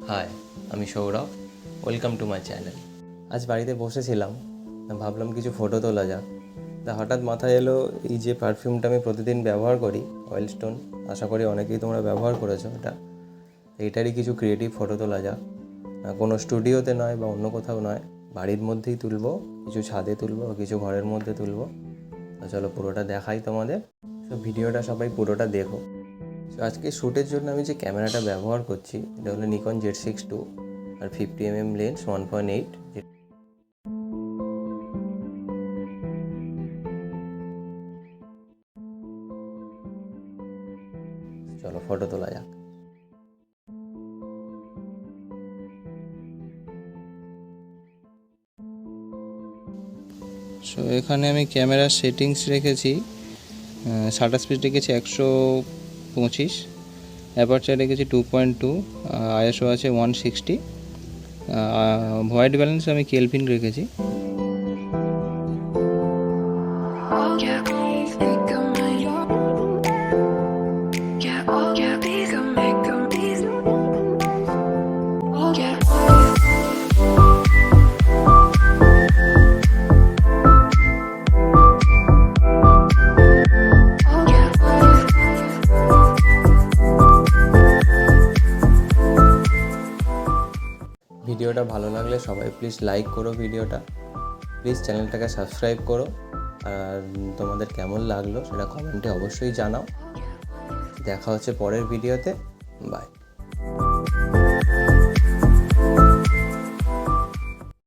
High, আমি Sourav. Welcome to my channel. আজ বাড়িতে বসেছিলাম, ভাবলাম কিছু ফটো তোলা যাক। হঠাৎ মাথায় এলো এই যে পারফিউমটা আমি প্রতিদিন ব্যবহার করি, অয়েল স্টোন, আশা করি অনেকেই তোমরা ব্যবহার করেছো এটা। এইটারই কিছু ক্রিয়েটিভ ফটো তোলা যাক। কোনো স্টুডিওতে নয় বা অন্য কোথাও নয়, বাড়ির মধ্যেই তুলবো, কিছু ছাদে তুলবো, কিছু ঘরের মধ্যে তুলবো। তো চলো পুরোটা দেখাই তোমাদের। তো ভিডিওটা সবাই পুরোটা দেখো। তো আজকে শ্যুটের জন্য আমি যে ক্যামেরাটা ব্যবহার করছি এটা হলো নিকন z6ii আর 50mm লেন্স 1.8। চলো ফটো তোলা যাক। সো এখানে আমি ক্যামেরার সেটিংস রেখেছি, শাটার স্পিড রেখেছি 125, অ্যাপারচার রেখেছি 2.2, আইএসও আছে 160, হোয়াইট ব্যালেন্স আমি কেলভিন রেখেছি। ভিডিওটা ভালো লাগলে সবাই প্লিজ লাইক করো, ভিডিওটা প্লিজ চ্যানেলটাকে সাবস্ক্রাইব করো। আর তোমাদের কেমন লাগলো সেটা কমেন্টে অবশ্যই জানাও। দেখা হচ্ছে পরের ভিডিওতে। বাই।